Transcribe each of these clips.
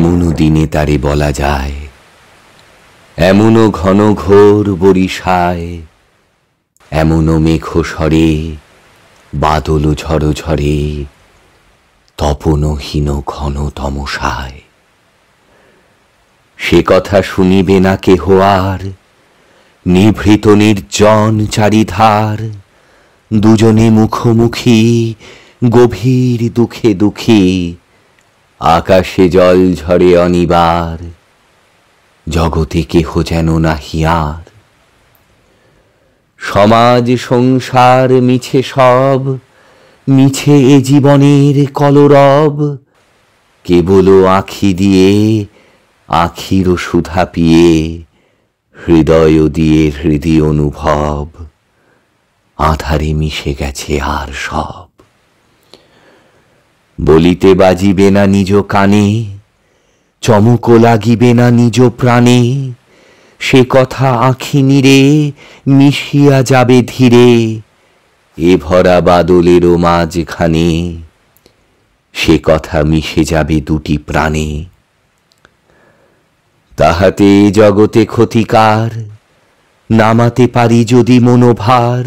এমনও দিনে তারে বলা যায়, এমনও ঘন ঘোর বরিশায়, এমনও মেঘ স্বরে বাদল ঝড় ঝরে, তপনহীন ঘন তমসায়। সে কথা শুনিবে না কেহ আর, নিভৃত নির্জন চারিধার, দুজনে মুখোমুখি গভীর দুঃখে দুঃখী। আকাশে জল ঝরে অনিবার, জগতে কেহ যেন নাহি আর। সমাজ সংসার মিছে সব, মিছে এ জীবনের কলরব। কেবল আঁখি দিয়ে আঁখির সুধা পিয়ে, হৃদয় দিয়ে হৃদয় অনুভব, আধারে মিশে গেছে আর সব। বলিতে বাজিবে না নিজ কানে, চমক লাগিবে না নিজ প্রাণে। সে কথা আঁখি নিরে মিশিয়া যাবে ধীরে, এ ভরা বাদলেরও মাঝখানে। সে কথা মিশে যাবে দুটি প্রাণে। তাহাতে জগতে ক্ষতিকার, নামাতে পারি যদি মনোভার।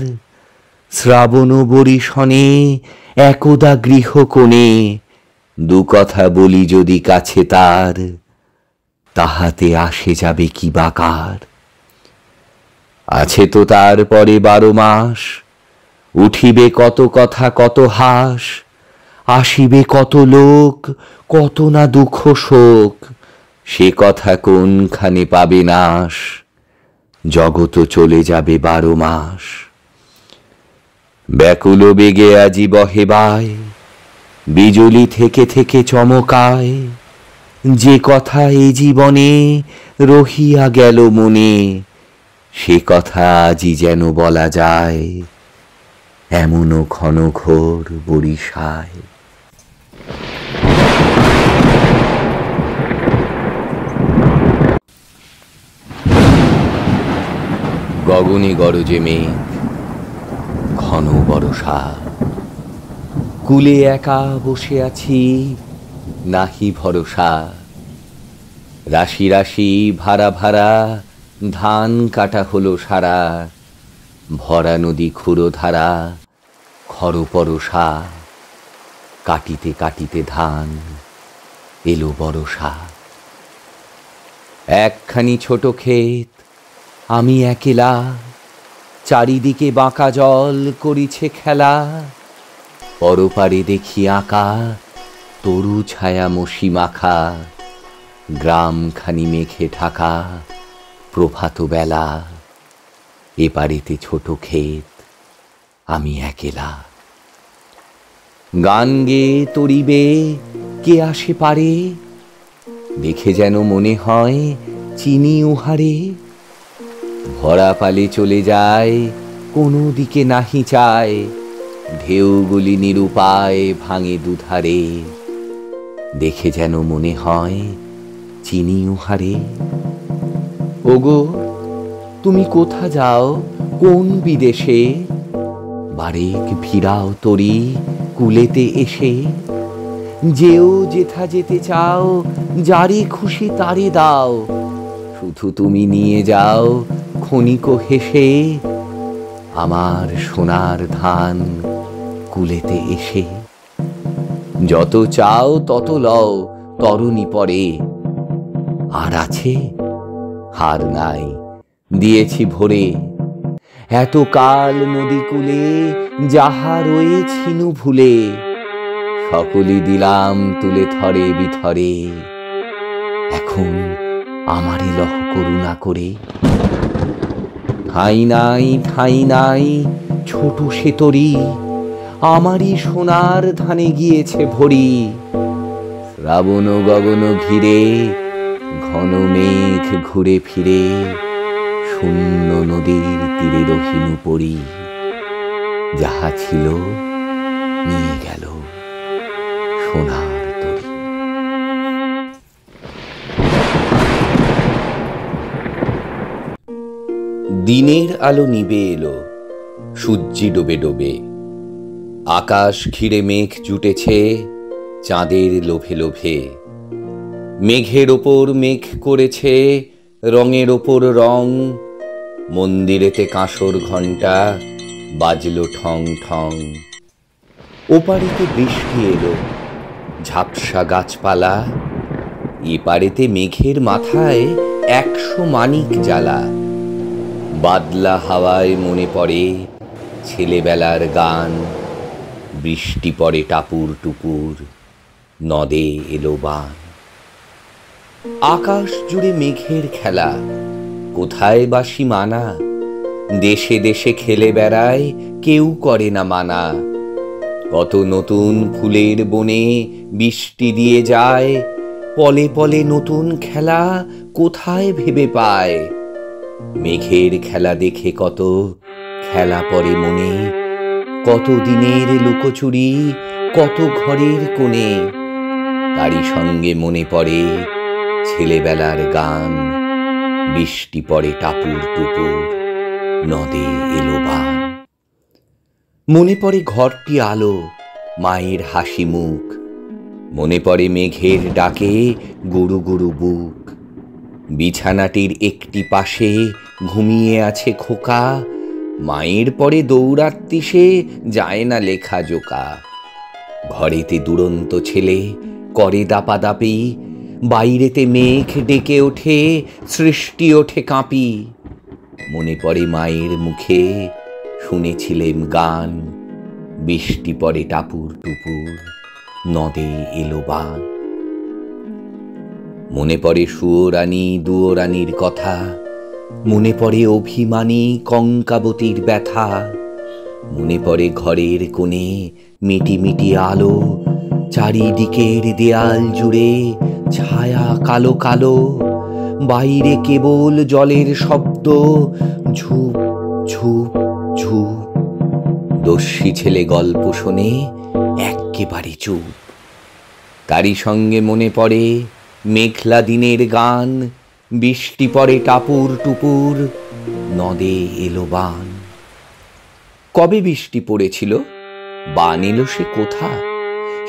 শ্রাবণ বরিশনে একদা গৃহ কোণে, দু কথা বলি যদি কাছে তার, তাহাতে আসে যাবে কি বাকার। আছে তো তার পরে 12 মাস, উঠিবে কত কথা কত হাস। আসিবে কত লোক, কত না দুঃখ শোক, সে কথা কোনখানে পাবে নাশ। জগৎ চলে যাবে 12 মাস। ব্যাকুল বেগে আজি বহে বায়, বিজুলি থেকে থেকে চমকায়। যে কথা এ জীবনে রহিয়া গেল মনে, সে কথা আজি যেন বলা যায়, এমনও ঘন ঘোর বরিশায়। গগনে গরজে মেঘ, ঘন বরষা। কুলে একা বসে আছি, নাহি ভরসা। রাশি রাশি ভাড়া ভাড়া, ধান কাটা হলো সারা। ভরা নদী ক্ষুরধারা, খর পরশা। কাটিতে কাটিতে ধান এলো বরষা। একখানি ছোট ক্ষেত, আমি একেলা। চারিদিকে বাঁকা জল করিছে খেলা। পরপারে দেখি আঁকা, তরু ছায়া মশি মাখা। গ্রামখানি মেঘে ঢাকা, প্রভাত বেলা। এপারেতে ছোট ক্ষেত, আমি একেলা। গান গেয়ে তরিবে কে আসে পারে, দেখে যেন মনে হয় চিনি উহারে। ভরা পালে চলে যায়, কোনো দিকে নাহি চায়। ঢেউগুলি নিরুপায় ভাঙে দুধারে, দেখে যেন মনে হয় চিনি উহারে। ওগো তুমি কোথা যাও, কোন বিদেশে? বারেক ফিরাও তরি কুলেতে এসে। যেও যেথা যেতে চাও, যারে খুশি তারে দাও। শুধু তুমি নিয়ে যাও ক্ষণিক হেসে, আমার সোনার ধান কুলেতে এসে। যত চাও তত লও তরুণী পরে, আর আছে হার নাই দিয়েছি ভরে। এত কাল নদী কূলে যাহা রয়েছিনু ভুলে, সকলই দিলাম তুলে থরে বিথরে। এখন আমারই লহ করুণা করে। ঠাঁই নাই ঠাঁই নাই ছোট সে তরি, আমারই সোনার ধানে গিয়েছে ভরি। শ্রাবণ গগন ঘিরে, ঘন মেঘ ঘুরে ফিরে। শূন্য নদীর তীরে রহিনু পড়ি, যাহা ছিল নিয়ে গেল সোনার তরি। দিনের আলো নিবে এলো, সূর্যি ডোবে ডোবে। আকাশ ঘিরে মেঘ জুটেছে চাঁদের লোভে লোভে। মেঘের ওপর মেঘ করেছে রঙের ওপর রং, মন্দিরেতে কাঁসর ঘণ্টা বাজলো ঠং ঠং। ওপারেতে বৃষ্টি এলো, ঝাপসা গাছপালা, এপারেতে মেঘের মাথায় 100 মানিক জ্বালা। বাদলা হাওয়ায় মনে পড়ে ছেলেবেলার গান, বৃষ্টি পড়ে টাপুর টুপুর, নদে এলো বান। আকাশ জুড়ে মেঘের খেলা, কোথায় বাসি মানা, দেশে দেশে খেলে বেড়ায় কেউ করে না মানা। কত নতুন ফুলের বনে বৃষ্টি দিয়ে যায়, পলে পলে নতুন খেলা কোথায় ভেবে পায়। মেঘের খেলা দেখে কত খেলা পড়ে মনে, কত দিনের লুকোচুরি, কত ঘরের কোণে। তারই সঙ্গে মনে পড়ে ছেলেবেলার গান, বৃষ্টি পড়ে টাপুর টুপুর, নদে এলো বান। মনে পড়ে ঘরটি আলো, মায়ের হাসি মুখ, মনে পড়ে মেঘের ডাকে গুরু গুরু বুক। বিছানাটির একটি পাশে ঘুমিয়ে আছে খোকা, মায়ের পরে দৌড়াত্তি সে যায় না লেখা জোকা। ঘরেতে দুরন্ত ছেলে করে দাপাদাপি, বাইরেতে মেঘ ডেকে ওঠে সৃষ্টি ওঠে কাঁপি। মনে পড়ে মায়ের মুখে শুনেছিলেম গান, বৃষ্টি পড়ে টাপুর টুপুর, নদে এলো বান। মনে পড়ে সুয়োরানী দুয়োরানীর কথা, মনে পড়ে অভিমানী কঙ্কাবতীর ব্যথা। মনে পড়ে ঘরের কোণে মিটি মিটি আলো, চারিদিকের দেয়াল জুড়ে ছায়া কালো কালো। বাইরে কেবল জলের শব্দ, ঝুপ ঝুপ ঝুপ। দস্যি ছেলে গল্প শোনে এক্কেবারে চুপ। তারই সঙ্গে মনে পড়ে মেঘলা দিনের গান, বৃষ্টি পড়ে টাপুর টুপুর, নদে এলো বান। কবে বৃষ্টি পড়েছিল, বান এলো সে কোথা?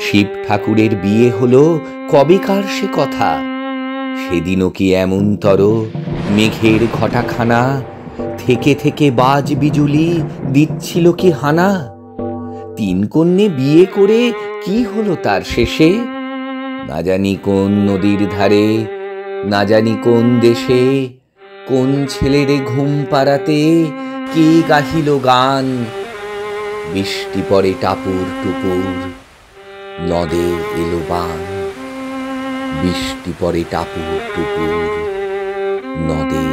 শিব ঠাকুরের বিয়ে হলো কবেকার সে কথা? সেদিনও কি এমনতর মেঘের ঘটাখানা, থেকে থেকে বাজ বিজুলি দিচ্ছিল কি হানা? 3 কন্যে বিয়ে করে কি হলো তার শেষে? না জানি কোন নদীর ধারে, না জানি কোন দেশে, কোন ছেলেরে ঘুম পাড়াতে কে গাহিল গান। বৃষ্টি পড়ে টাপুর টুপুর, নদে এলো বান। বৃষ্টি পড়ে টাপুর টুপুর, নদে